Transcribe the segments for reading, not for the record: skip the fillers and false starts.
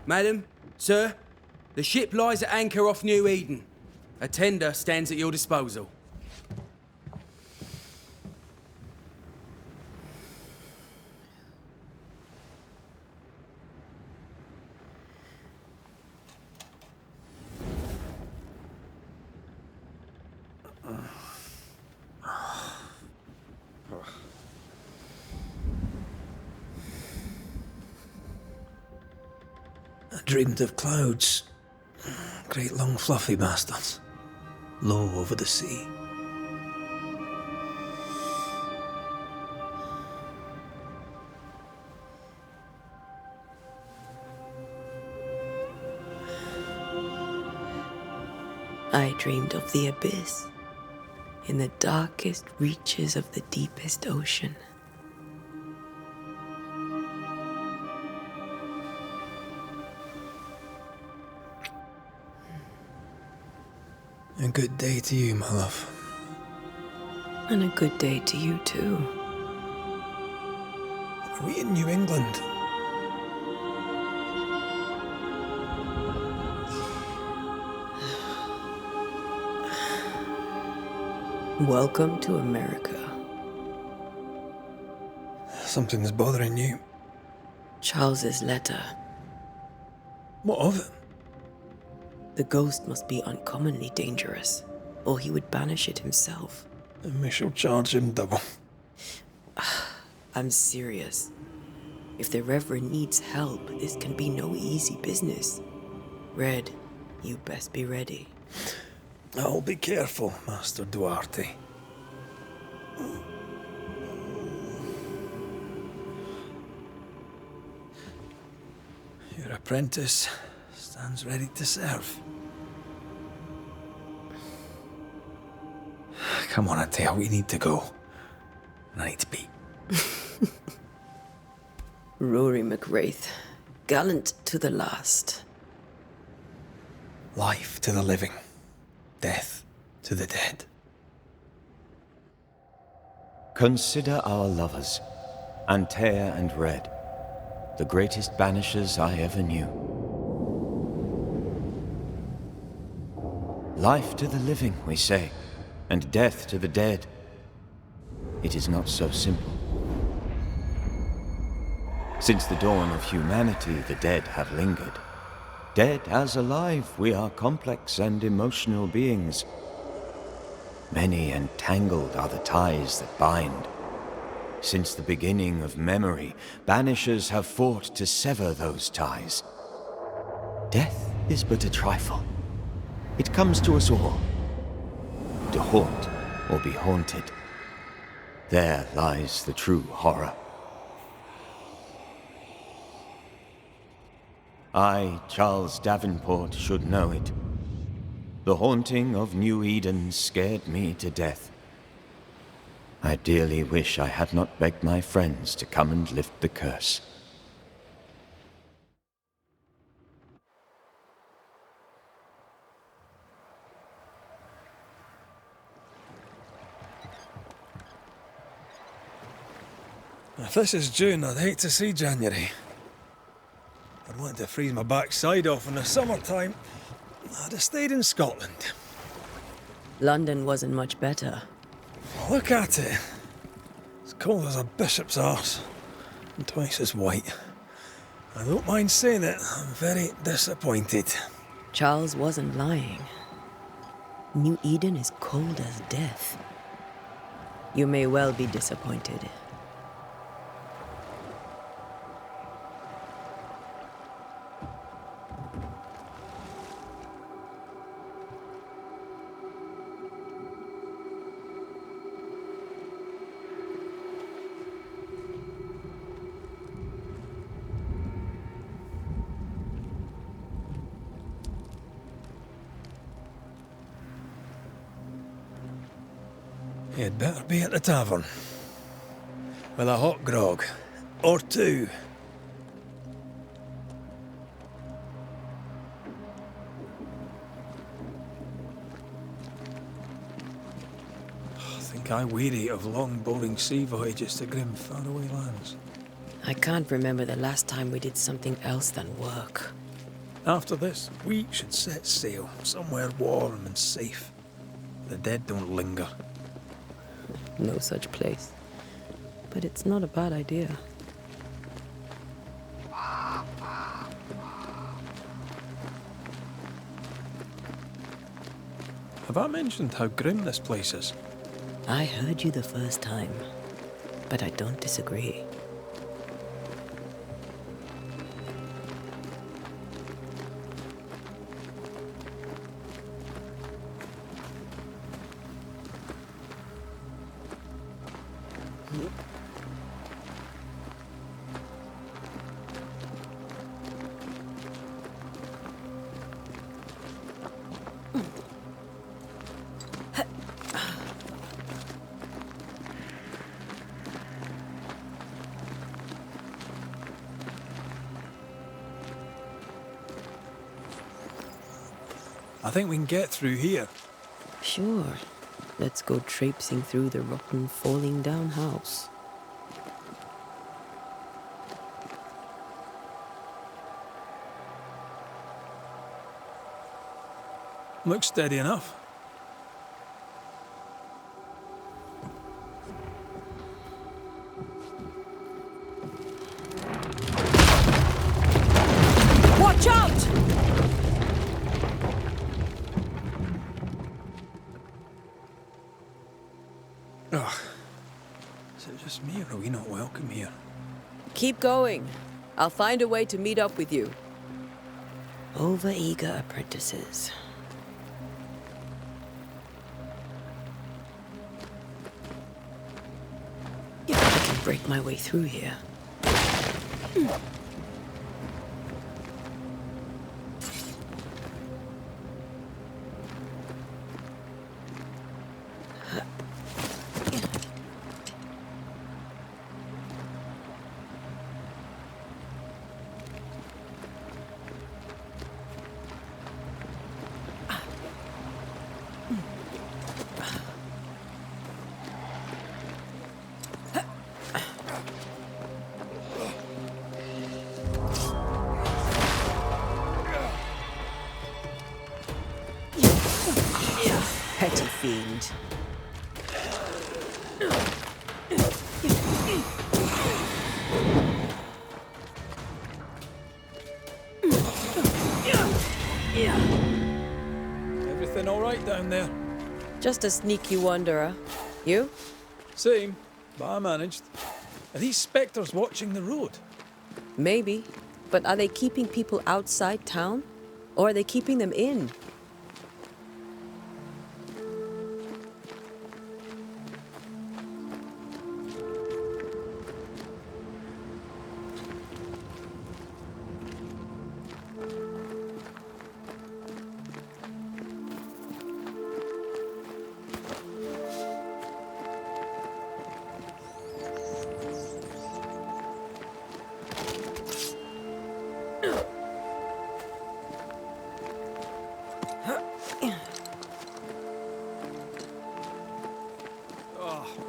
Madam, sir, the ship lies at anchor off New Eden. A tender stands at your disposal. I dreamed of clouds. Great long fluffy bastards. Low over the sea. I dreamed of the abyss, in the darkest reaches of the deepest ocean. A good day to you, my love. And a good day to you too. Are we in New England? Welcome to America. Something's bothering you. Charles's letter. What of it? The ghost must be uncommonly dangerous, or he would banish it himself. And we shall charge him double. I'm serious. If the Reverend needs help, this can be no easy business. Red, you best be ready. I'll be careful, Master Duarte. Your apprentice stands ready to serve. Come on, Atea, we need to go. I need to be. Rory McWraith, gallant to the last. Life to the living, death to the dead. Consider our lovers, Antea and Red, the greatest banishers I ever knew. Life to the living, we say, and death to the dead. It is not so simple. Since the dawn of humanity, the dead have lingered. Dead as alive, we are complex and emotional beings. Many and tangled are the ties that bind. Since the beginning of memory, banishers have fought to sever those ties. Death is but a trifle. It comes to us all. To haunt or be haunted. There lies the true horror. I, Charles Davenport, should know it. The haunting of New Eden scared me to death. I dearly wish I had not begged my friends to come and lift the curse. If this is June, I'd hate to see January. I'd want to freeze my backside off in the summertime. I'd have stayed in Scotland. London wasn't much better. Look at it. It's cold as a bishop's arse. And twice as white. I don't mind saying it, I'm very disappointed. Charles wasn't lying. New Eden is cold as death. You may well be disappointed. You'd better be at the tavern. With a hot grog. Or two. I think I weary of long, boring sea voyages to grim, faraway lands. I can't remember the last time we did something else than work. After this, we should set sail somewhere warm and safe. The dead don't linger. No such place. But it's not a bad idea. Have I mentioned how grim this place is? I heard you the first time, but I don't disagree. I think we can get through here. Sure. Let's go traipsing through the rotten, falling down house. Looks steady enough. Watch out! Ugh. Is it just me or are we not welcome here? Keep going. I'll find a way to meet up with you. Over-eager apprentices. If I can break my way through here. Petty fiend. Everything all right down there? Just a sneaky wanderer. You? Same, but I managed. Are these spectres watching the road? Maybe. But are they keeping people outside town? Or are they keeping them in?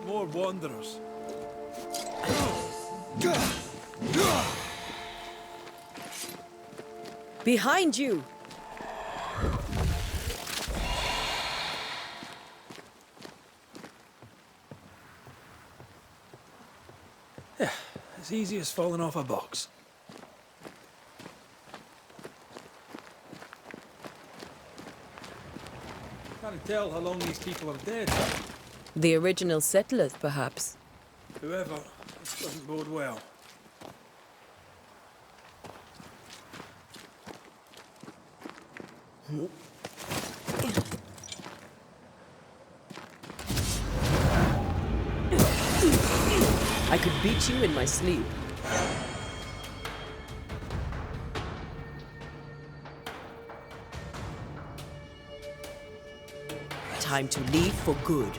More wanderers. Behind you! Yeah, as easy as falling off a box. Can't tell how long these people are dead. The original settlers, perhaps. Whoever, this doesn't bode well. I could beat you in my sleep. Time to leave for good.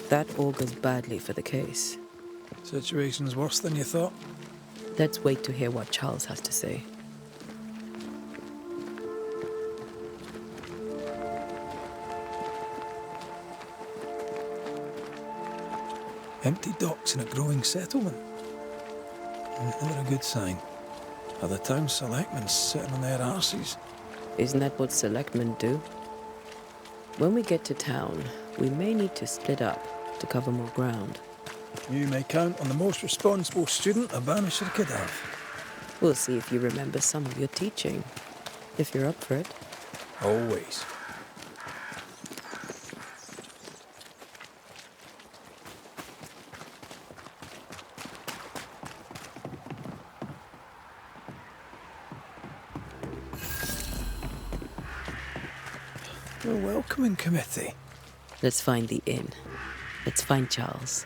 That augurs badly for the case. Situation's worse than you thought. Let's wait to hear what Charles has to say. Empty docks in a growing settlement. Never a good sign. Are the town selectmen sitting on their arses? Isn't that what selectmen do? When we get to town, we may need to split up to cover more ground. You may count on the most responsible student a Banisher could have. We'll see if you remember some of your teaching, if you're up for it. Always. A welcoming committee. Let's find the inn. Let's find Charles.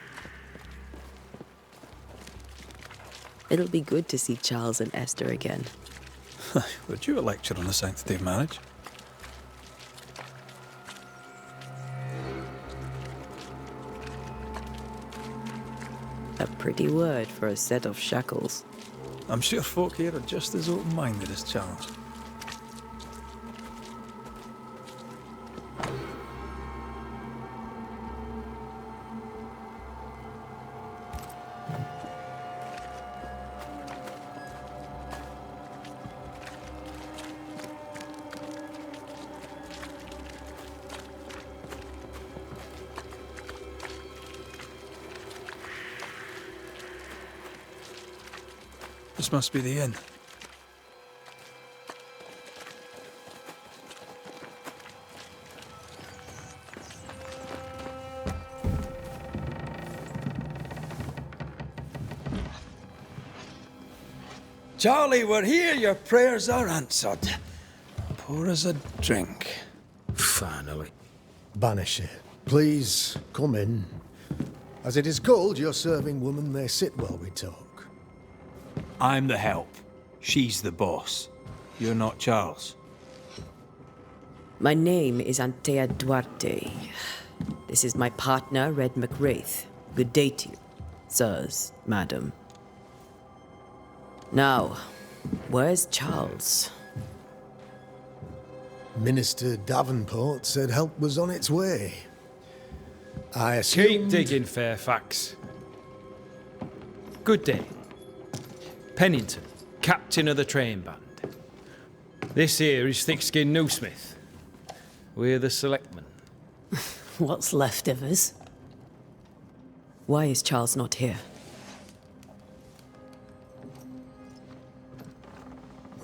It'll be good to see Charles and Esther again. Would you a lecture on the sanctity of marriage? A pretty word for a set of shackles. I'm sure folk here are just as open-minded as Charles. This must be the inn. Charlie, we're here. Your prayers are answered. Pour us a drink. Finally. Banisher, please come in. As it is cold, your serving woman may sit while we talk. I'm the help. She's the boss. You're not Charles. My name is Antea Duarte. This is my partner, Red McWraith. Good day to you, sirs, madam. Now, where's Charles? Minister Davenport said help was on its way. I Keep assumed... digging, Fairfax. Good day. Pennington, captain of the train band. This here is thick-skinned Newsmith. We're the selectmen. What's left of us? Why is Charles not here?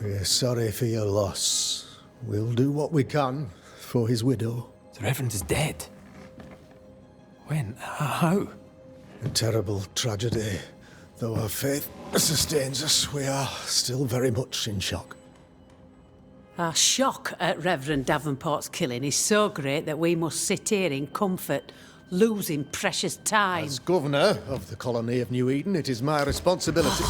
We're sorry for your loss. We'll do what we can for his widow. The Reverend is dead. When? How? A terrible tragedy. Though our faith sustains us, we are still very much in shock. Our shock at Reverend Davenport's killing is so great that we must sit here in comfort, losing precious time. As governor of the colony of New Eden, it is my responsibility...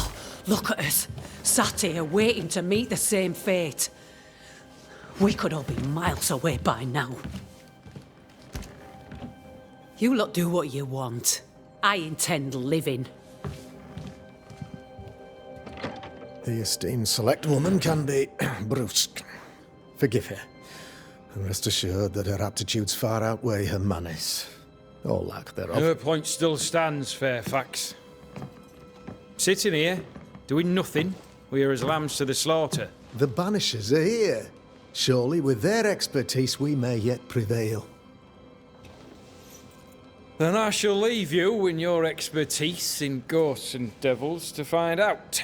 Look at us, sat here waiting to meet the same fate. We could all be miles away by now. You lot do what you want. I intend living. The esteemed select woman can be brusque. Forgive her. And rest assured that her aptitudes far outweigh her manners. Or lack thereof. Her point still stands, Fairfax. Sitting here, doing nothing, we're as lambs to the slaughter. The Banishers are here. Surely with their expertise we may yet prevail. Then I shall leave you and your expertise in ghosts and devils to find out.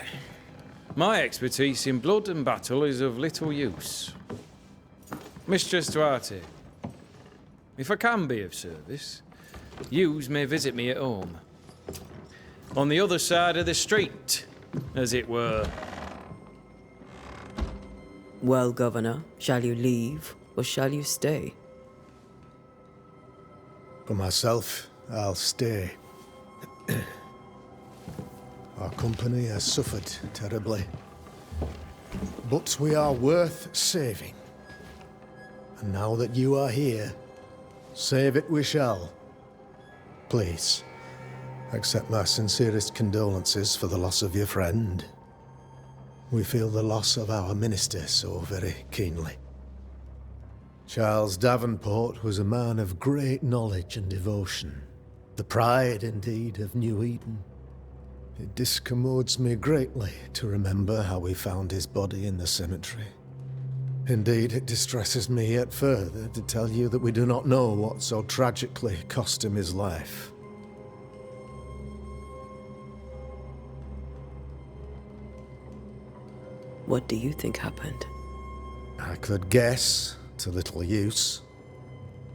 My expertise in blood and battle is of little use. Mistress Duarte, if I can be of service, yous may visit me at home. On the other side of the street, as it were. Well, Governor, shall you leave or shall you stay? For myself, I'll stay. Our company has suffered terribly. But we are worth saving. And now that you are here, save it we shall. please, accept my sincerest condolences for the loss of your friend. We feel the loss of our minister so very keenly. Charles Davenport was a man of great knowledge and devotion, the pride, indeed, of New Eden. It discommodes me greatly to remember how we found his body in the cemetery. Indeed, it distresses me yet further to tell you that we do not know what so tragically cost him his life. What do you think happened? I could guess, to little use.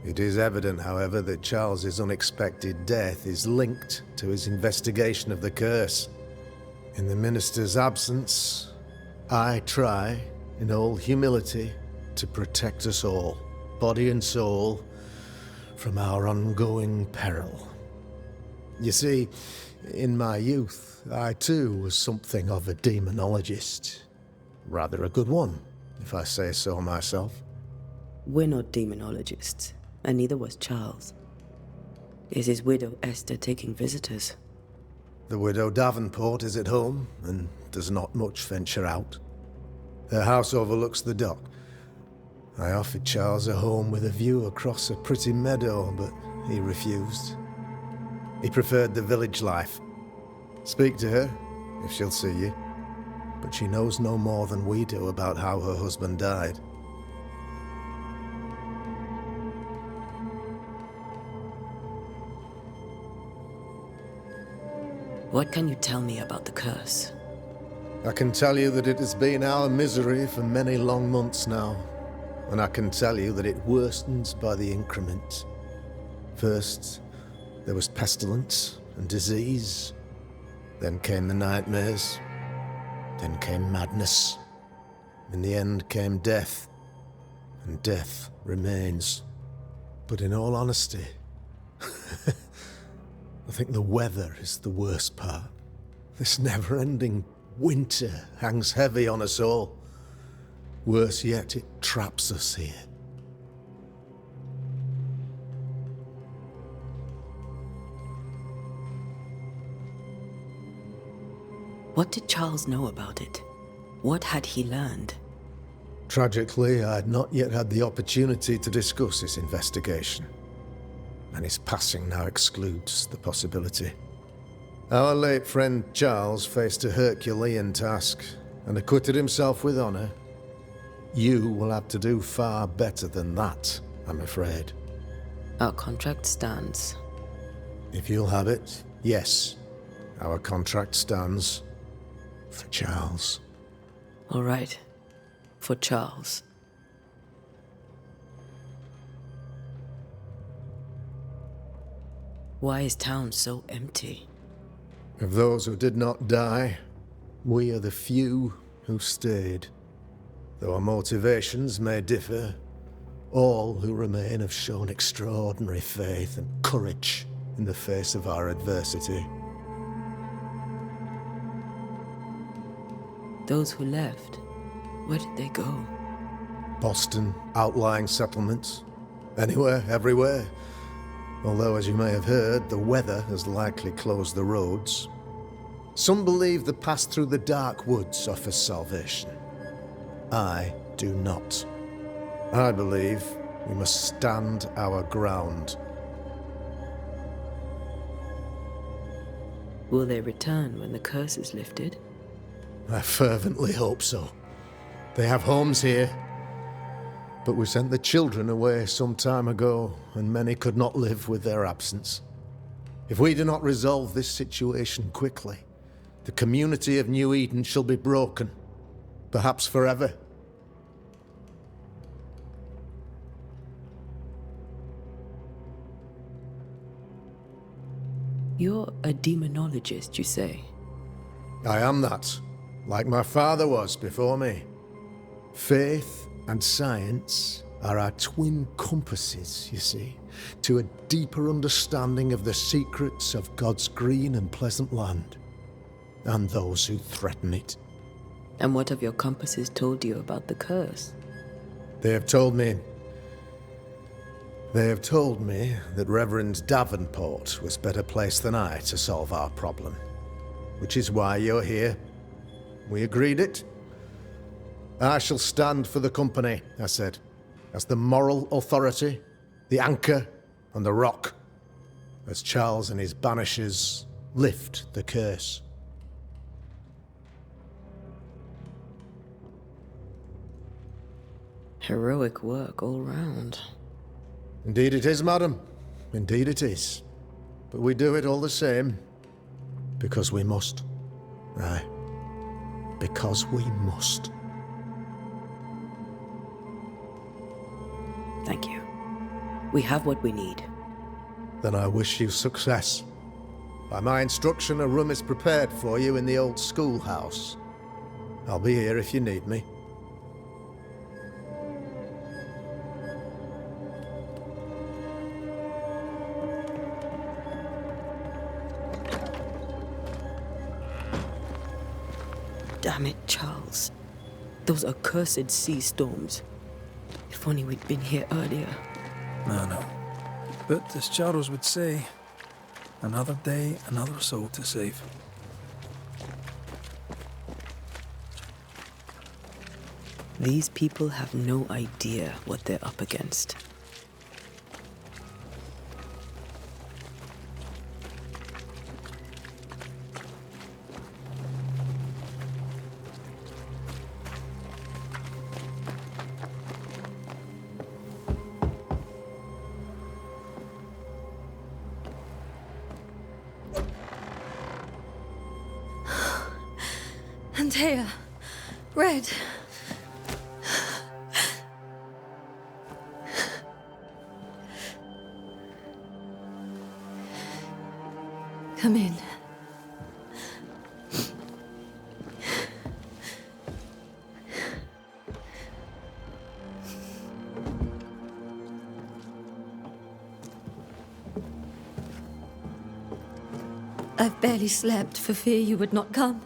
It is evident, however, that Charles's unexpected death is linked to his investigation of the curse. In the minister's absence, I try, in all humility, to protect us all, body and soul, from our ongoing peril. You see, in my youth, I too was something of a demonologist. Rather a good one, if I say so myself. We're not demonologists, and neither was Charles. Is his widow Esther taking visitors? The widow Davenport is at home, and does not much venture out. Her house overlooks the dock. I offered Charles a home with a view across a pretty meadow, but he refused. He preferred the village life. Speak to her, if she'll see you. But she knows no more than we do about how her husband died. What can you tell me about the curse? I can tell you that it has been our misery for many long months now, and I can tell you that it worstens by the increment. First, there was pestilence and disease. Then came the nightmares. Then came madness. In the end came death, and death remains. But in all honesty, I think the weather is the worst part. This never-ending winter hangs heavy on us all. Worse yet, it traps us here. What did Charles know about it? What had he learned? Tragically, I had not yet had the opportunity to discuss his investigation, and his passing now excludes the possibility. Our late friend Charles faced a Herculean task and acquitted himself with honor. You will have to do far better than that, I'm afraid. Our contract stands. If you'll have it, yes, our contract stands. For Charles. All right. For Charles. Why is town so empty? Of those who did not die, we are the few who stayed. Though our motivations may differ, all who remain have shown extraordinary faith and courage in the face of our adversity. Those who left, where did they go? Boston, outlying settlements. Anywhere, everywhere. Although, as you may have heard, the weather has likely closed the roads. Some believe the path through the dark woods offers salvation. I do not. I believe we must stand our ground. Will they return when the curse is lifted? I fervently hope so. They have homes here. But we sent the children away some time ago, and many could not live with their absence. If we do not resolve this situation quickly, the community of New Eden shall be broken, perhaps forever. You're a demonologist, you say? I am that, like my father was before me. Faith and science are our twin compasses, you see, to a deeper understanding of the secrets of God's green and pleasant land, and those who threaten it. And what have your compasses told you about the curse? They have told me They have told me that Reverend Davenport was better placed than I to solve our problem. Which is why you're here. We agreed it. I shall stand for the company, I said, as the moral authority, the anchor, and the rock, as Charles and his Banishers lift the curse. Heroic work all round. Indeed it is, madam. Indeed it is. But we do it all the same. Because we must. Aye. Because we must. Thank you. We have what we need. Then I wish you success. By my instruction, a room is prepared for you in the old schoolhouse. I'll be here if you need me. Damn it, Charles. Those accursed sea storms. If only we'd been here earlier. No. But as Charles would say, another day, another soul to save. These people have no idea what they're up against. Antea, Red. Come in. I've barely slept for fear you would not come.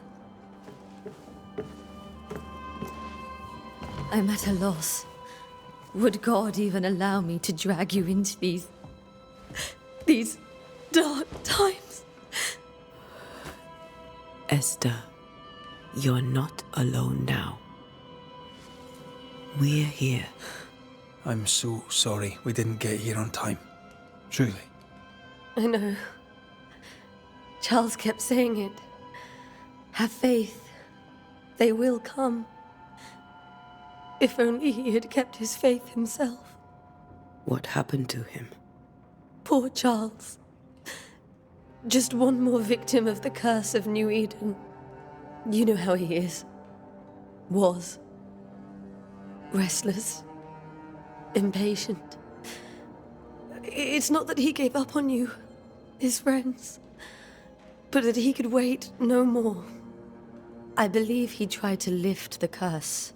I'm at a loss. Would God even allow me to drag you into these dark times? Esther, you're not alone now. We're here. I'm so sorry we didn't get here on time. Truly. I know. Charles kept saying it. Have faith. They will come. If only he had kept his faith himself. What happened to him? Poor Charles. Just one more victim of the curse of New Eden. You know how he is. Was. Restless. Impatient. It's not that he gave up on you, his friends, but that he could wait no more. I believe he tried to lift the curse.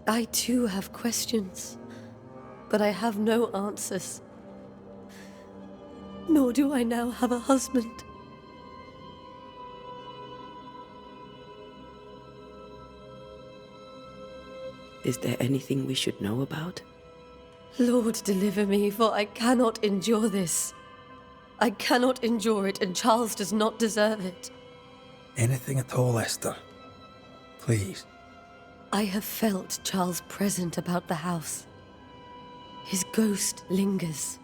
I too have questions, but I have no answers. Nor do I now have a husband. Is there anything we should know about? Lord, deliver me, for I cannot endure this. I cannot endure it, and Charles does not deserve it. Anything at all, Esther. Please. I have felt Charles present about the house. His ghost lingers.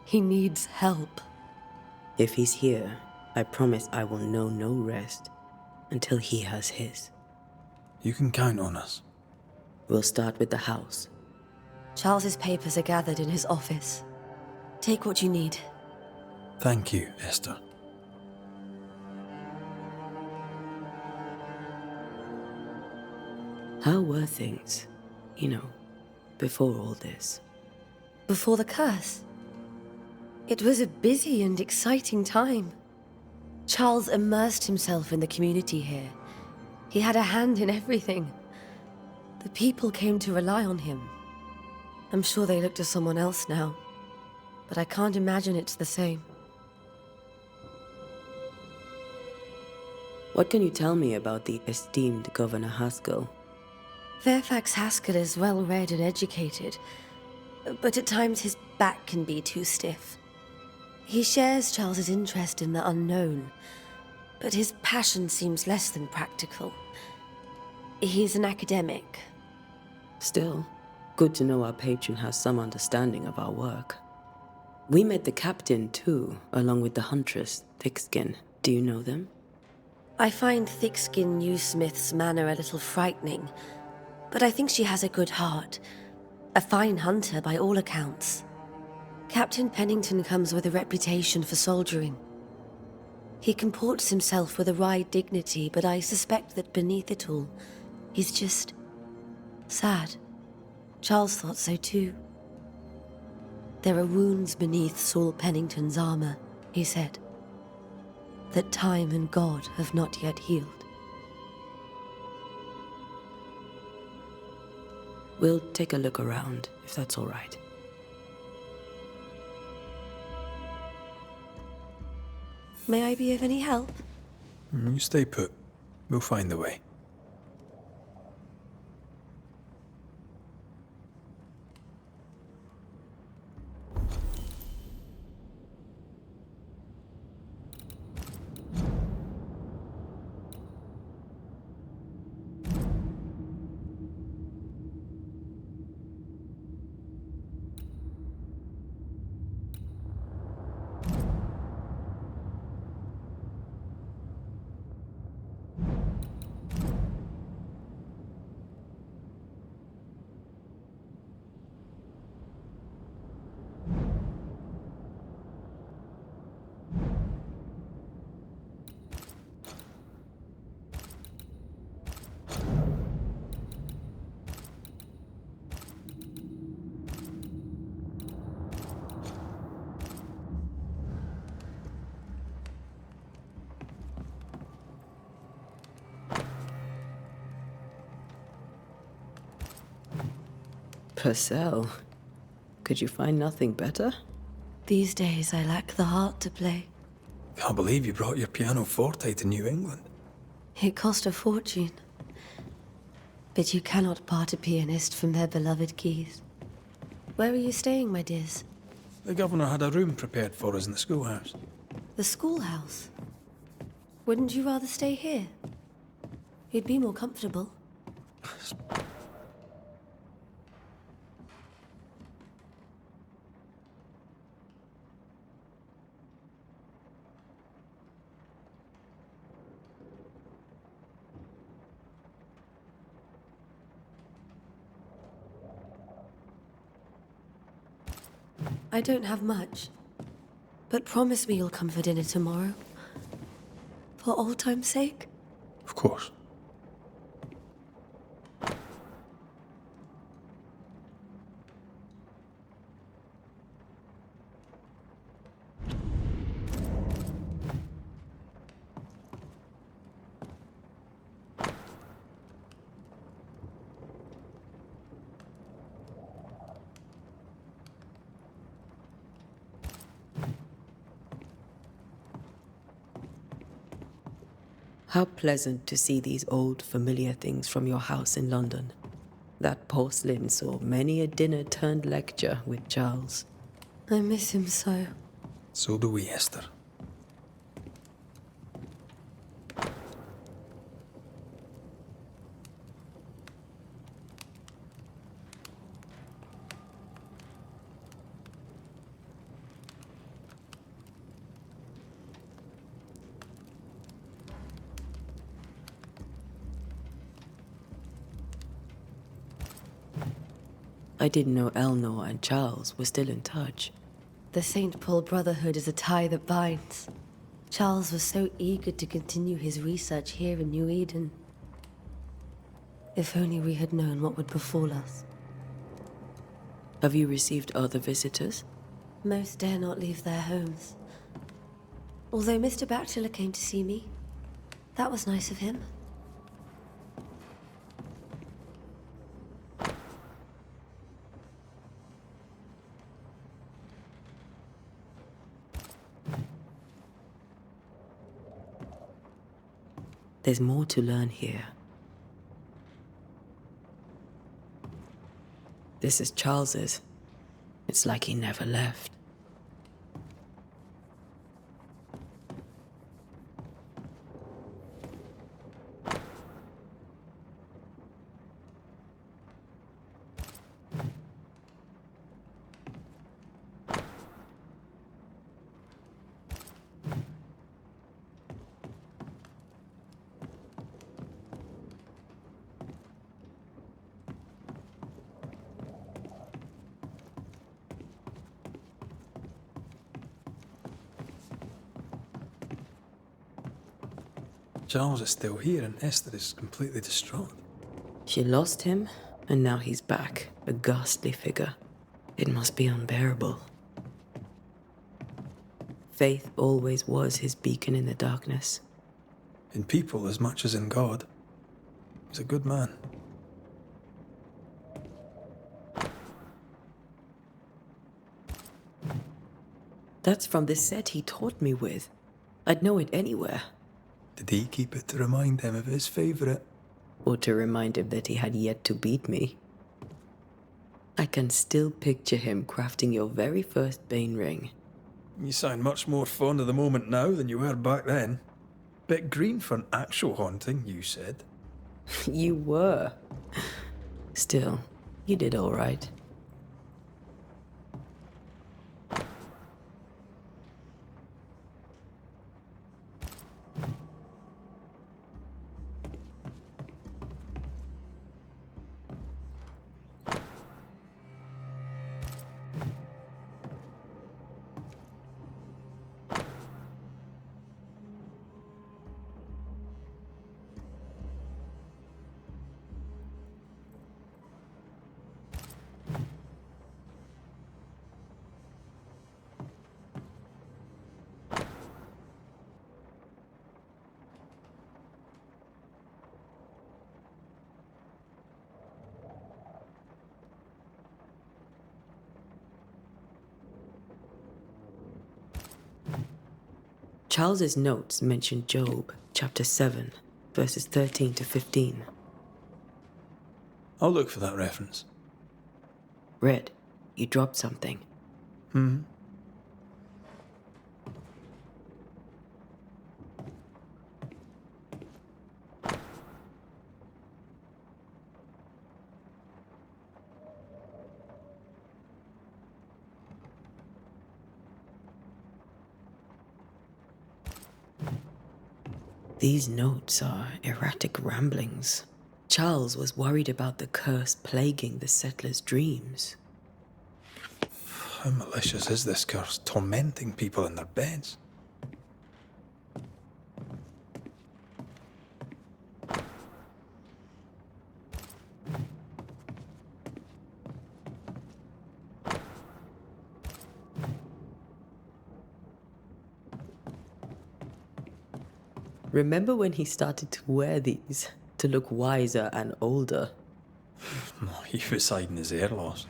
He needs help. If he's here, I promise I will know no rest until he has his. You can count on us. We'll start with the house. Charles's papers are gathered in his office. Take what you need. Thank you, Esther. How were things, before all this? Before the curse? It was a busy and exciting time. Charles immersed himself in the community here. He had a hand in everything. The people came to rely on him. I'm sure they look to someone else now, but I can't imagine it's the same. What can you tell me about the esteemed Governor Haskell? Fairfax Haskell is well read and educated, but at times his back can be too stiff. He shares Charles's interest in the unknown, but his passion seems less than practical. He's an academic. Still, good to know our patron has some understanding of our work. We met the captain, too, along with the huntress, Thickskin. Do you know them? I find Thickskin Newsmith's manner a little frightening, but I think she has a good heart. A fine hunter by all accounts. Captain Pennington comes with a reputation for soldiering. He comports himself with a wry dignity, but I suspect that beneath it all, he's just sad. Charles thought so too. There are wounds beneath Saul Pennington's armor, he said, that time and God have not yet healed. We'll take a look around, if that's all right. May I be of any help? You stay put. We'll find the way. Purcell, could you find nothing better? These days I lack the heart to play. Can't believe you brought your pianoforte to New England. It cost a fortune. But you cannot part a pianist from their beloved keys. Where are you staying, my dears? The governor had a room prepared for us in the schoolhouse. The schoolhouse? Wouldn't you rather stay here? You'd be more comfortable. I don't have much, but promise me you'll come for dinner tomorrow. For old time's sake? Of course. How pleasant to see these old, familiar things from your house in London. That porcelain saw many a dinner-turned-lecture with Charles. I miss him so. So do we, Esther. I didn't know Eleanor and Charles were still in touch. The St. Paul Brotherhood is a tie that binds. Charles was so eager to continue his research here in New Eden. If only we had known what would befall us. Have you received other visitors? Most dare not leave their homes. Although Mr. Bachelor came to see me. That was nice of him. There's more to learn here. This is Charles's. It's like he never left. Charles is still here and Esther is completely distraught. She lost him, and now he's back, a ghastly figure. It must be unbearable. Faith always was his beacon in the darkness. In people as much as in God. He's a good man. That's from the set he taught me with. I'd know it anywhere. Did he keep it to remind him of his favourite? Or to remind him that he had yet to beat me. I can still picture him crafting your very first Bane ring. You sound much more fond of the moment now than you were back then. Bit green for an actual haunting, you said. You were. Still, you did all right. Charles's notes mention Job, chapter 7, verses 13 to 15. I'll look for that reference. Red, you dropped something. These notes are erratic ramblings. Charles was worried about the curse plaguing the settlers' dreams. How malicious is this curse, tormenting people in their beds? Remember when he started to wear these to look wiser and older? He was hiding his hair loss.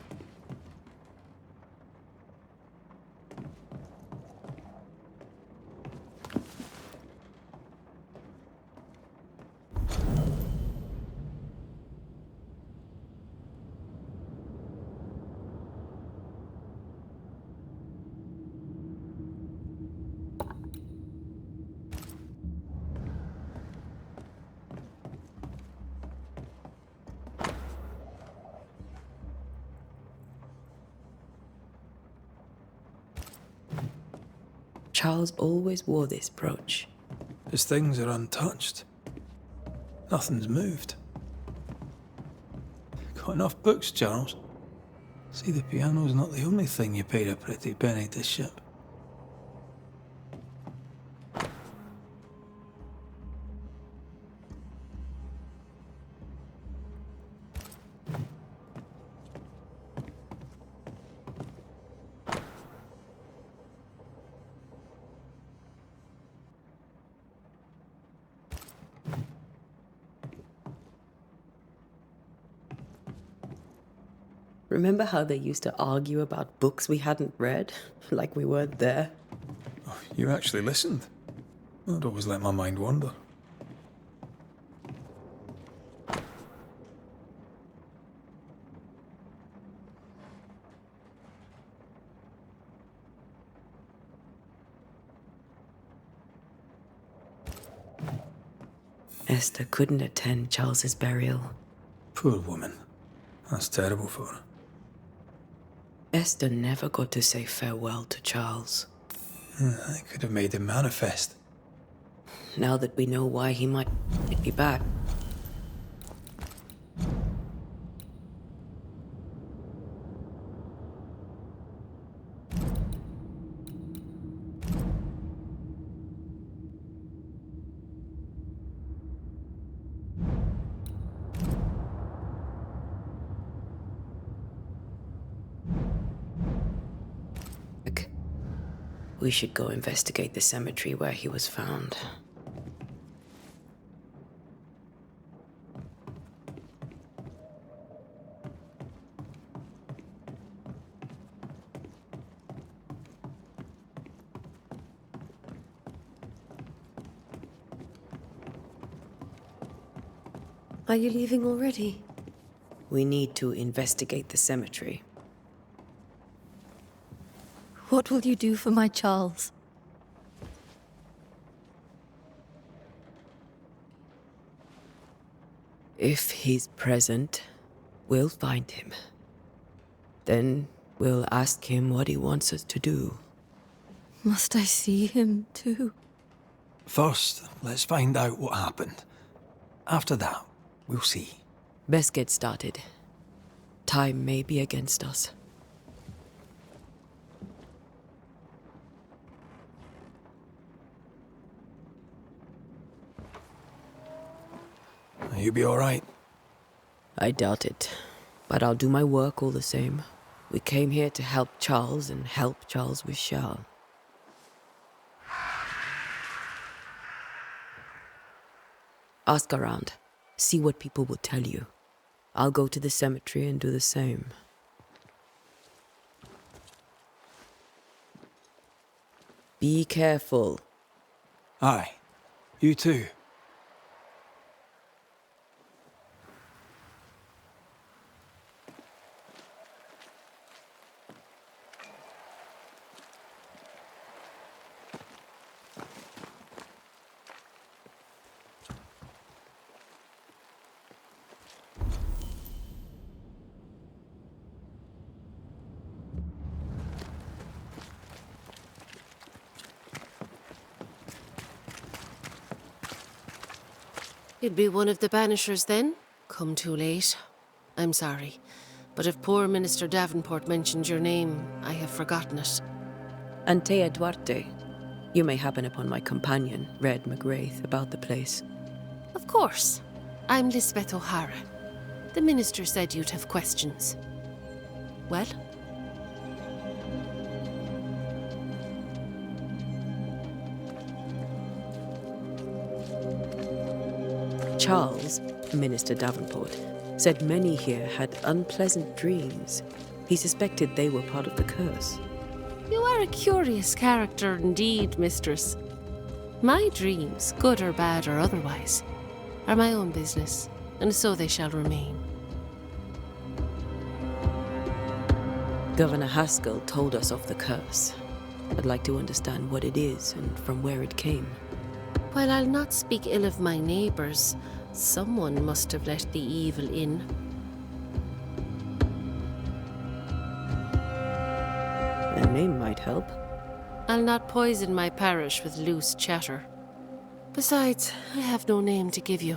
Charles always wore this brooch. His things are untouched. Nothing's moved. Got enough books, Charles? See, the piano's not the only thing you paid a pretty penny to ship. Remember how they used to argue about books we hadn't read? Like we weren't there? Oh, you actually listened? I'd always let my mind wander. Esther couldn't attend Charles's burial. Poor woman. That's terrible for her. Esther never got to say farewell to Charles. I could have made him manifest. Now that we know why he might be back. We should go investigate the cemetery where he was found. Are you leaving already? We need to investigate the cemetery. What will you do for my Charles? If he's present, we'll find him. Then we'll ask him what he wants us to do. Must I see him too? First, let's find out what happened. After that, we'll see. Best get started. Time may be against us. You be all right? I doubt it, but I'll do my work all the same. We came here to help Charles and help Charles with Charles. Ask around. See what people will tell you. I'll go to the cemetery and do the same. Be careful. Aye. You too. You'd be one of the Banishers then? Come too late. I'm sorry, but if poor Minister Davenport mentioned your name, I have forgotten it. Antea Duarte. You may happen upon my companion, Red McGrath, about the place. Of course. I'm Lisbeth O'Hara. The Minister said you'd have questions. Well? Charles, Minister Davenport, said many here had unpleasant dreams. He suspected they were part of the curse. You are a curious character indeed, mistress. My dreams, good or bad or otherwise, are my own business, and so they shall remain. Governor Haskell told us of the curse. I'd like to understand what it is and from where it came. While I'll not speak ill of my neighbours, someone must have let the evil in. A name might help. I'll not poison my parish with loose chatter. Besides, I have no name to give you.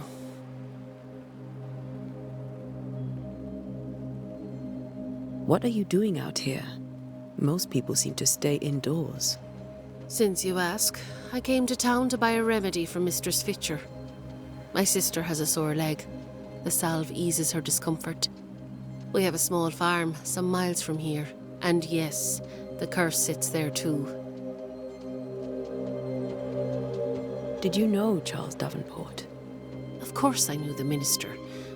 What are you doing out here? Most people seem to stay indoors. Since you ask, I came to town to buy a remedy for Mistress Fitcher. My sister has a sore leg. The salve eases her discomfort. We have a small farm some miles from here. And yes, the curse sits there too. Did you know Charles Davenport? Of course I knew the minister.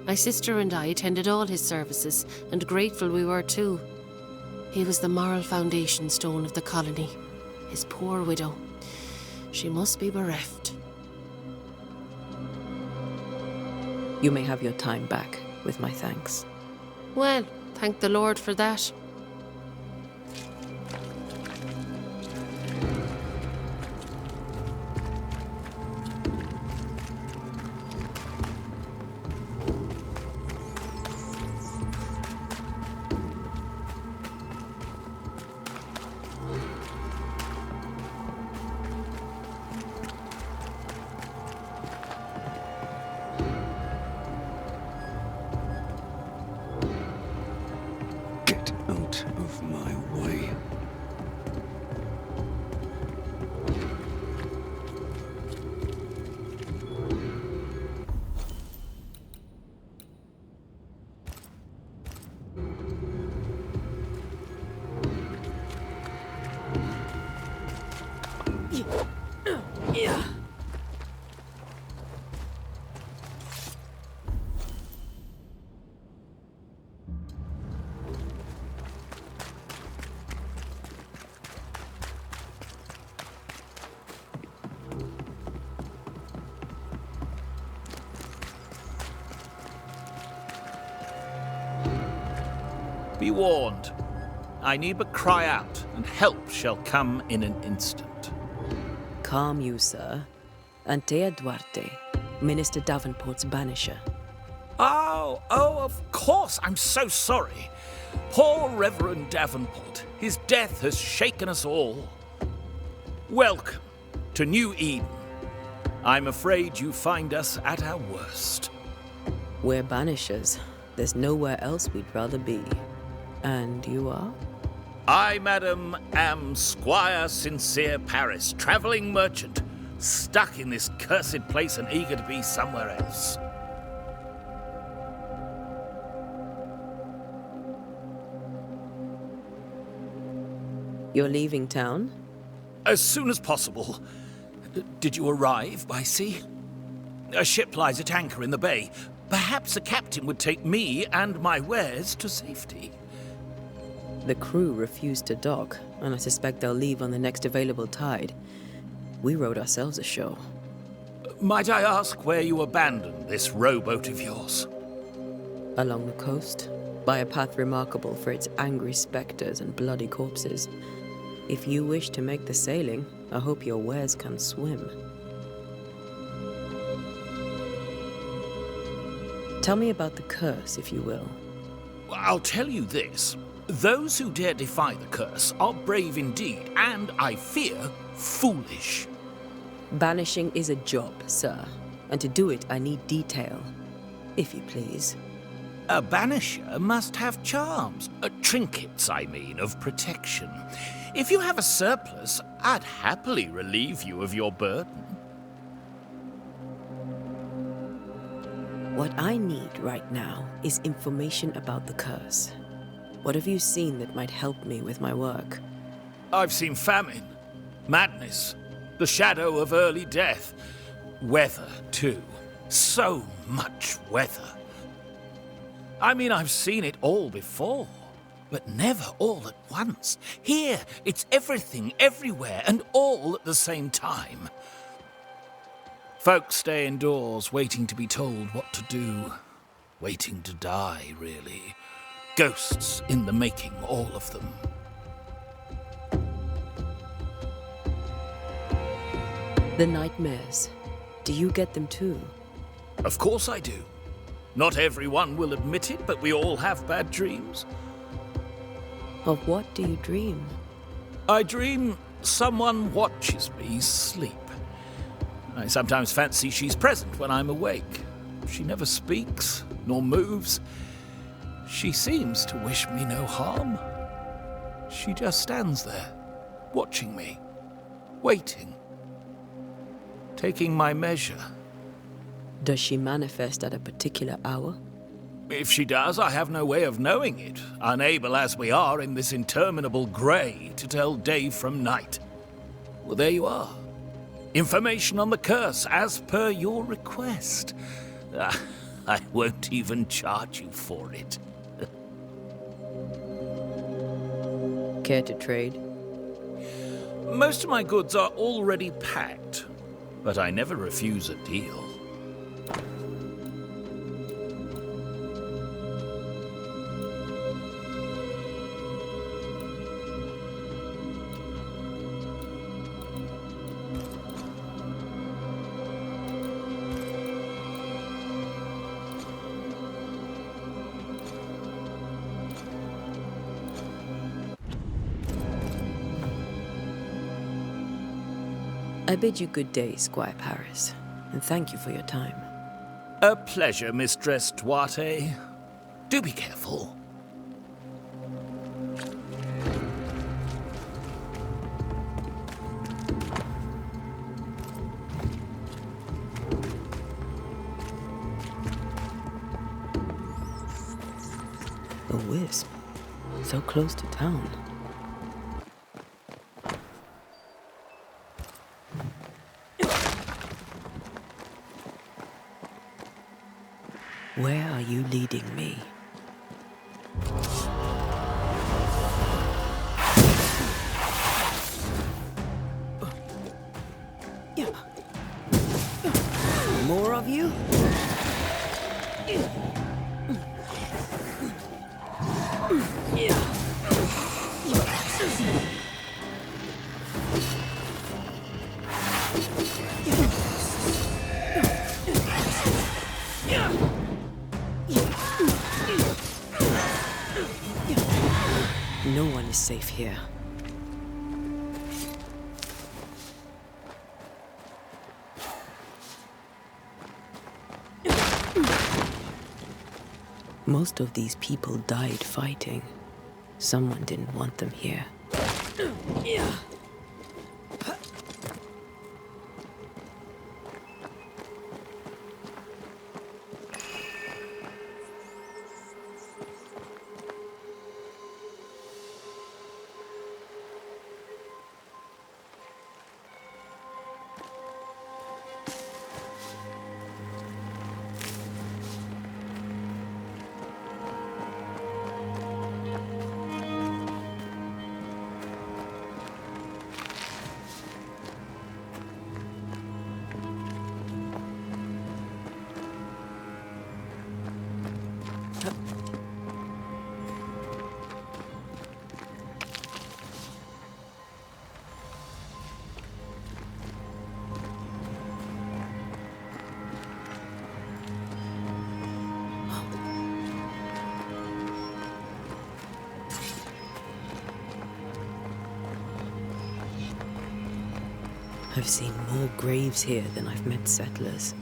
My sister and I attended all his services, and grateful we were too. He was the moral foundation stone of the colony. His poor widow. She must be bereft. You may have your time back, with my thanks. Well, thank the Lord for that. of my way. Be warned. I need but cry out, and help shall come in an instant. Calm you, sir. Antea Duarte, Minister Davenport's banisher. Oh, of course. I'm so sorry. Poor Reverend Davenport. His death has shaken us all. Welcome to New Eden. I'm afraid you find us at our worst. We're banishers. There's nowhere else we'd rather be. And you are? I, madam, am Squire Sincere Paris, travelling merchant, stuck in this cursed place and eager to be somewhere else. You're leaving town? As soon as possible. Did you arrive by sea? A ship lies at anchor in the bay. Perhaps the captain would take me and my wares to safety. The crew refused to dock, and I suspect they'll leave on the next available tide. We rowed ourselves ashore. Might I ask where you abandoned this rowboat of yours? Along the coast, by a path remarkable for its angry spectres and bloody corpses. If you wish to make the sailing, I hope your wares can swim. Tell me about the curse, if you will. I'll tell you this. Those who dare defy the curse are brave indeed, and, I fear, foolish. Banishing is a job, sir. And to do it, I need detail. If you please. A banisher must have charms. Trinkets, I mean, of protection. If you have a surplus, I'd happily relieve you of your burden. What I need right now is information about the curse. What have you seen that might help me with my work? I've seen famine, madness, the shadow of early death, weather, too. So much weather. I mean, I've seen it all before, but never all at once. Here, it's everything, everywhere, and all at the same time. Folks stay indoors, waiting to be told what to do. Waiting to die, really. Ghosts in the making, all of them. The nightmares. Do you get them too? Of course I do. Not everyone will admit it, but we all have bad dreams. Of what do you dream? I dream someone watches me sleep. I sometimes fancy she's present when I'm awake. She never speaks, nor moves. She seems to wish me no harm. She just stands there, watching me, waiting, taking my measure. Does she manifest at a particular hour? If she does, I have no way of knowing it, unable as we are in this interminable grey to tell day from night. Well, there you are. Information on the curse, as per your request. I won't even charge you for it. Care to trade? Most of my goods are already packed, but I never refuse a deal. I bid you good day, Squire Paris, and thank you for your time. A pleasure, Mistress Duarte. Do be careful. A wisp. So close to town. Where are you leading me? More of you? No one is safe here. Most of these people died fighting. Someone didn't want them here. I've seen more graves here than I've met settlers.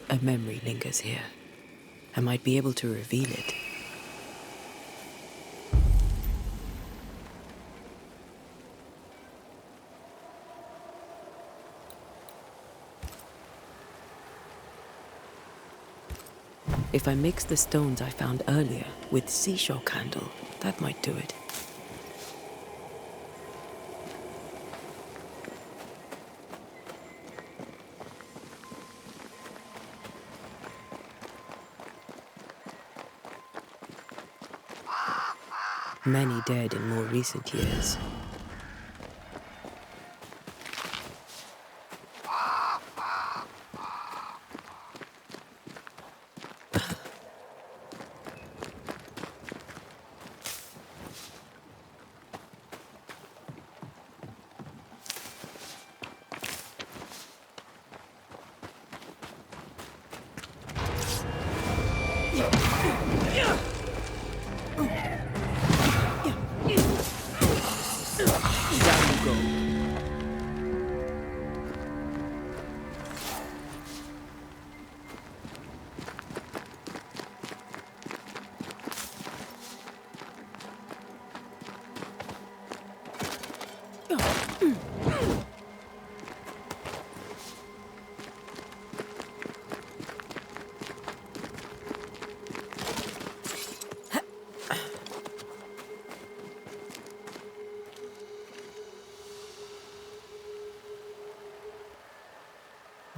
A memory lingers here. I might be able to reveal it. If I mix the stones I found earlier with seashore candle, that might do it. Many dead in more recent years.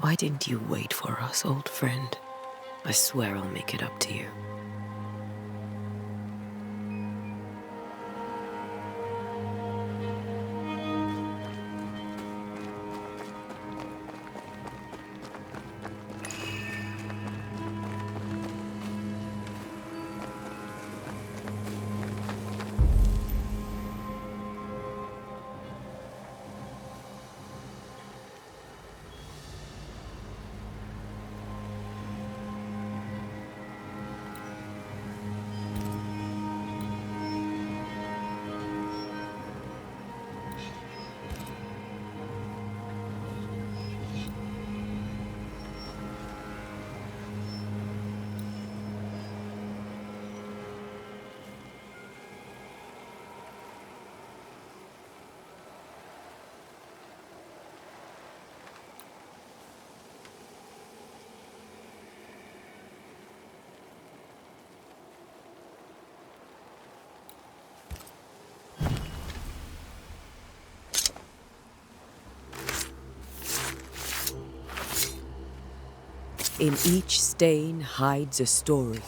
Why didn't you wait for us, old friend? I swear I'll make it up to you. In each stain hides a story.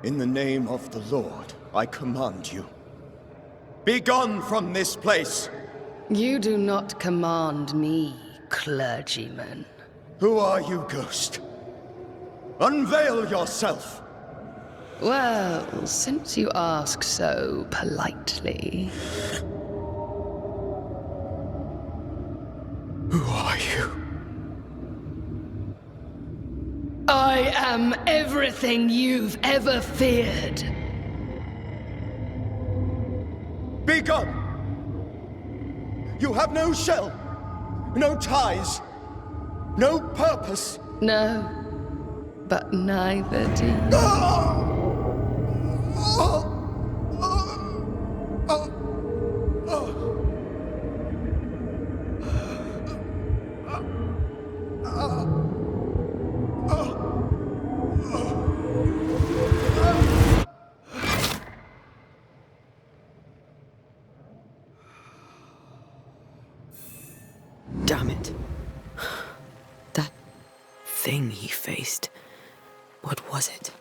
In the name of the Lord, I command you. Be gone from this place! You do not command me, clergyman. Who are you, ghost? Unveil yourself! Well, since you ask so politely... Who are you? I am everything you've ever feared. Be gone! You have no shell, no ties, no purpose. No, but neither do you. Damn it. That thing he faced. What was it?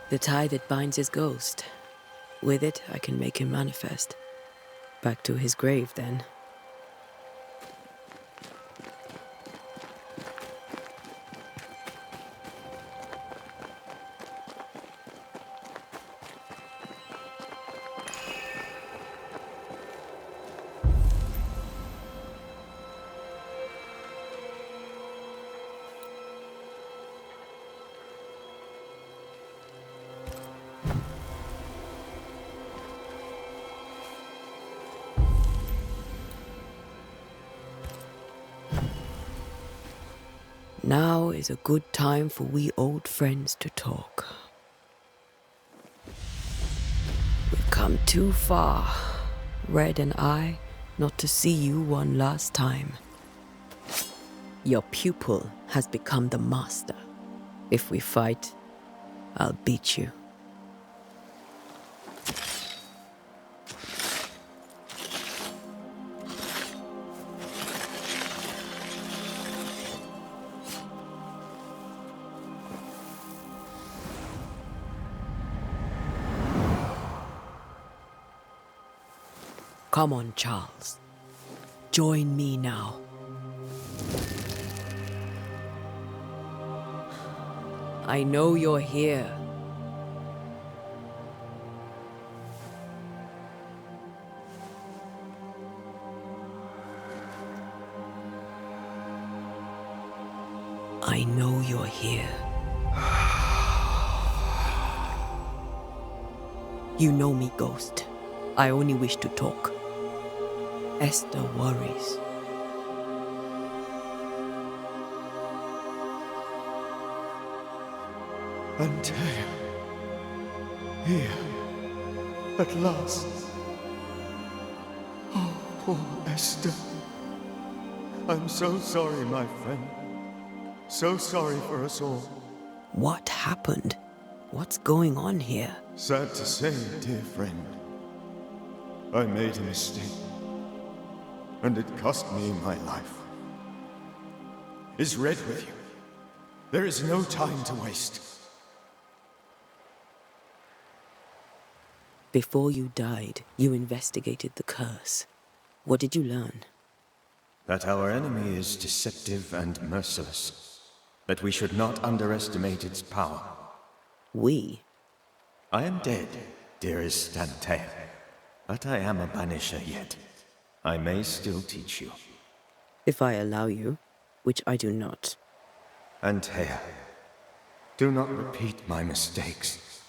The tie that binds his ghost. With it, I can make him manifest. Back to his grave, then. Now is a good time for we old friends to talk. We've come too far, Red and I, not to see you one last time. Your pupil has become the master. If we fight, I'll beat you. Come on, Charles. Join me now. I know you're here. I know you're here. You know me, Ghost. I only wish to talk. Esther worries. Antea. Here. At last. Oh, poor Esther. I'm so sorry, my friend. So sorry for us all. What happened? What's going on here? Sad to say, dear friend. I made a mistake. And it cost me my life. Is Red with you? There is no time to waste. Before you died, you investigated the curse. What did you learn? That our enemy is deceptive and merciless. But we should not underestimate its power. We? I am dead, dearest Antea. But I am a banisher yet. I may still teach you. If I allow you, which I do not. Antea, do not repeat my mistakes.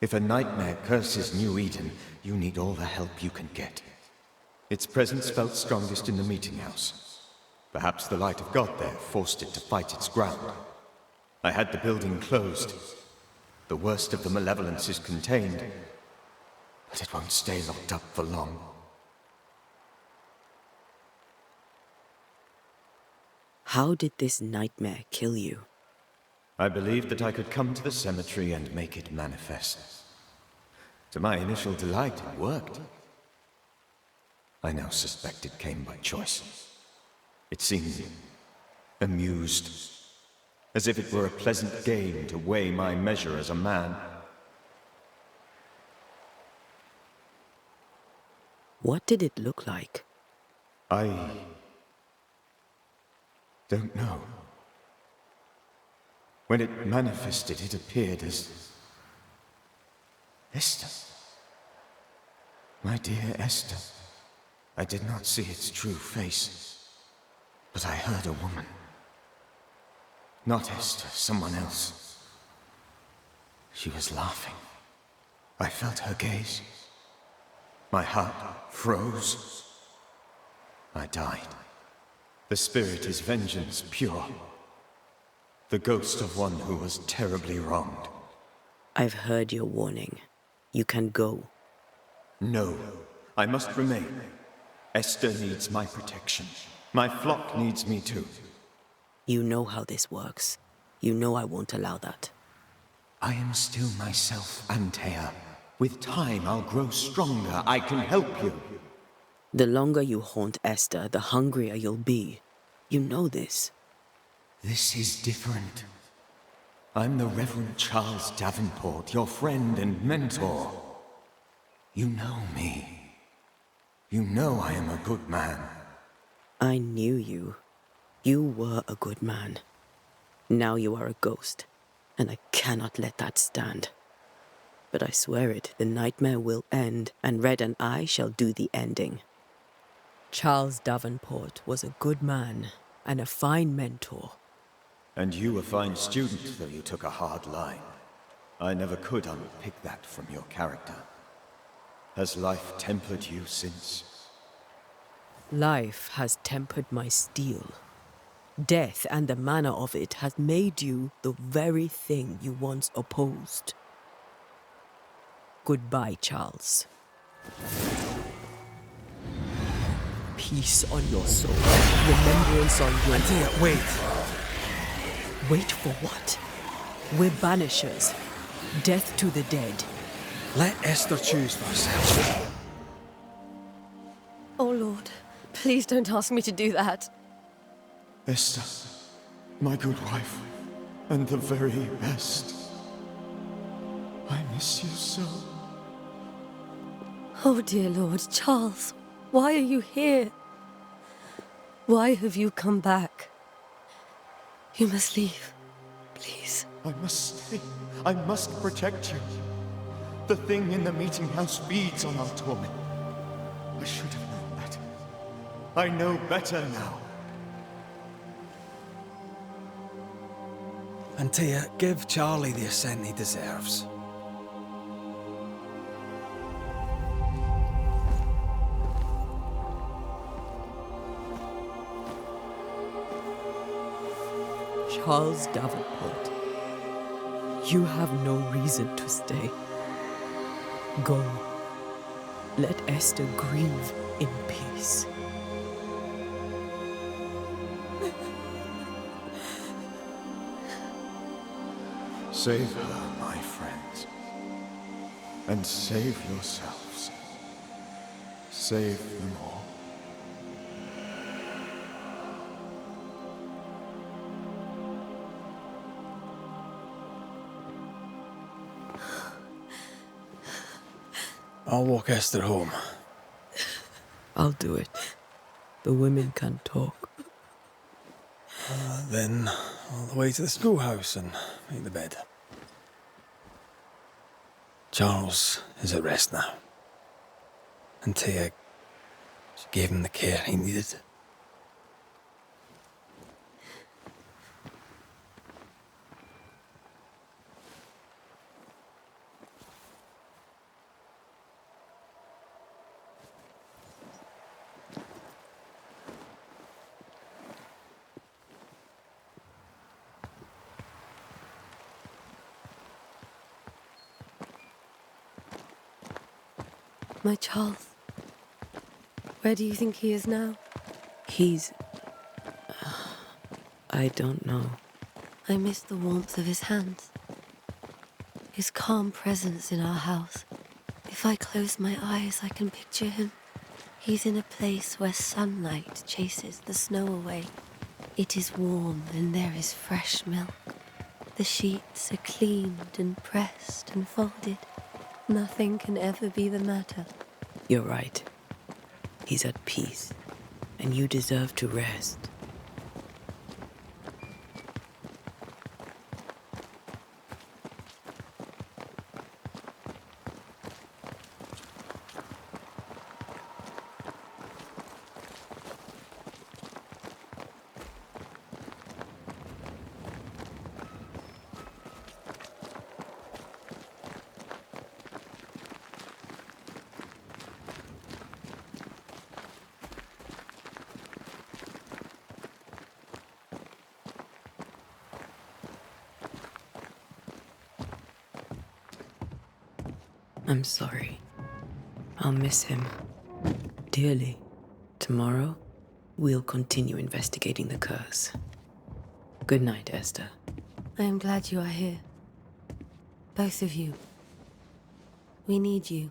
If a nightmare curses New Eden, you need all the help you can get. Its presence felt strongest in the meeting house. Perhaps the light of God there forced it to fight its ground. I had the building closed. The worst of the malevolence is contained, but it won't stay locked up for long. How did this nightmare kill you? I believed that I could come to the cemetery and make it manifest. To my initial delight, it worked. I now suspect it came by choice. It seemed amused, as if it were a pleasant game to weigh my measure as a man. What did it look like? I don't know. When it manifested, it appeared as Esther. My dear Esther. I did not see its true face, but I heard a woman. Not Esther, someone else. She was laughing. I felt her gaze. My heart froze. I died. The spirit is vengeance pure. The ghost of one who was terribly wronged. I've heard your warning. You can go. No, I must remain. Esther needs my protection. My flock needs me too. You know how this works. You know I won't allow that. I am still myself, Antea. With time, I'll grow stronger. I can help you. The longer you haunt Esther, the hungrier you'll be. You know this. This is different. I'm the Reverend Charles Davenport, your friend and mentor. You know me. You know I am a good man. I knew you. You were a good man. Now you are a ghost, and I cannot let that stand. But I swear it, the nightmare will end, and Red and I shall do the ending. Charles Davenport was a good man and a fine mentor. And you a fine student, though you took a hard line. I never could unpick that from your character. Has life tempered you since? Life has tempered my steel. Death and the manner of it has made you the very thing you once opposed. Goodbye, Charles. Peace on your soul. Remembrance on your... Antea, wait. Wait for what? We're banishers. Death to the dead. Let Esther choose for herself. Oh, Lord. Please don't ask me to do that. Esther, my good wife, and the very best. I miss you so. Oh, dear Lord, Charles, why are you here? Why have you come back? You must leave, please. I must stay. I must protect you. The thing in the meeting house feeds on our torment. I should have known better. I know better now. Antea, give Charlie the ascent he deserves. Charles Davenport, you have no reason to stay. Go. Let Esther grieve in peace. Save her, my friends. And save yourselves. Save them all. I'll walk Esther home. I'll do it. The women can talk. Then all the way to the schoolhouse and make the bed. Charles is at rest now. until she gave him the care he needed. My Charles. Where do you think he is now? He's... I don't know. I miss the warmth of his hands. His calm presence in our house. If I close my eyes, I can picture him. He's in a place where sunlight chases the snow away. It is warm and there is fresh milk. The sheets are cleaned and pressed and folded. Nothing can ever be the matter. You're right. He's at peace, and you deserve to rest. I'm sorry. I'll miss him dearly. Tomorrow, we'll continue investigating the curse. Good night, Esther. I am glad you are here. Both of you. We need you.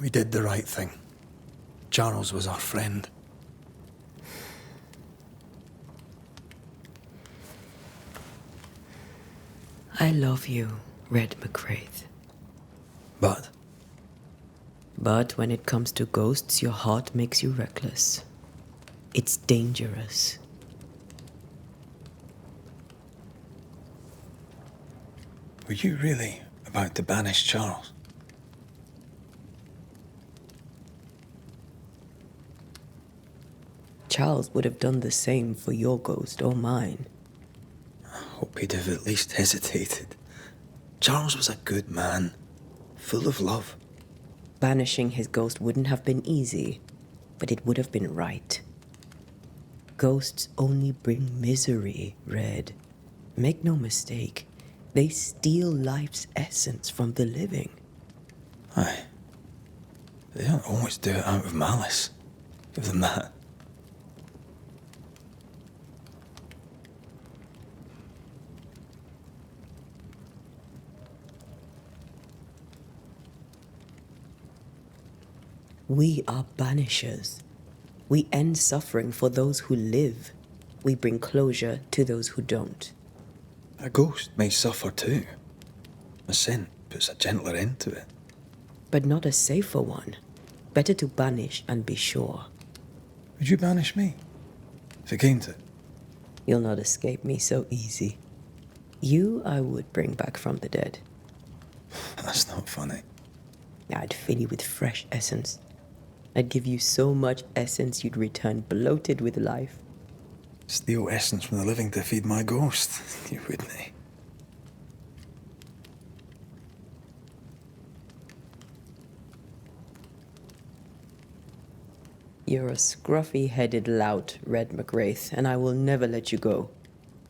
We did the right thing. Charles was our friend. I love you, Red McCraith. But But when it comes to ghosts, your heart makes you reckless. It's dangerous. were you really about to banish Charles? Charles would have done the same for your ghost or mine. I hope he'd have at least hesitated. Charles was a good man, full of love. Banishing his ghost wouldn't have been easy, but it would have been right. Ghosts only bring misery, Red. Make no mistake, they steal life's essence from the living. Aye. They don't always do it out of malice. Give them that. We are banishers. We end suffering for those who live. We bring closure to those who don't. A ghost may suffer too. A sin puts a gentler end to it. But not a safer one. Better to banish and be sure. Would you banish me? If it came to it? You'll not escape me so easy. You I would bring back from the dead. That's not funny. I'd fill you with fresh essence. I'd give you so much essence you'd return bloated with life. Steal essence from the living to feed my ghost. You wouldn't, eh? You're a scruffy-headed lout, Red McWraith, and I will never let you go.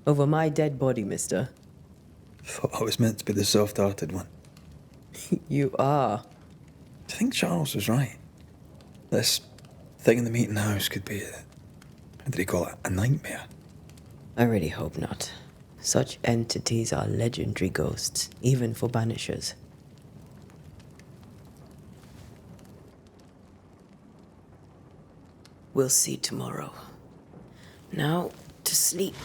Over my dead body, mister. Thought I was meant to be the soft-hearted one. You are. Do you think Charles was right? This thing in the meeting house could be how did he call it? A nightmare? I really hope not. Such entities are legendary ghosts, even for Banishers. We'll see tomorrow. Now, to sleep.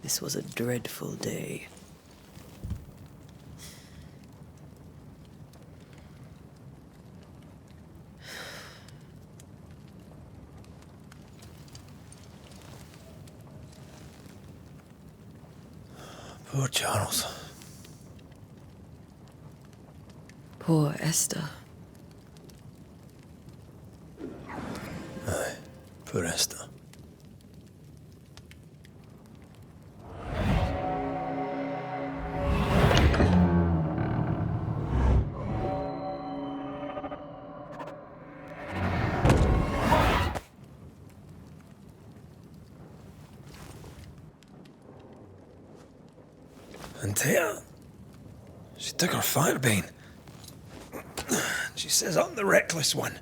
This was a dreadful day. Poor Charles. Poor Esther. Aye, poor Esther. And Tia, she took her firebane. She says I'm the reckless one.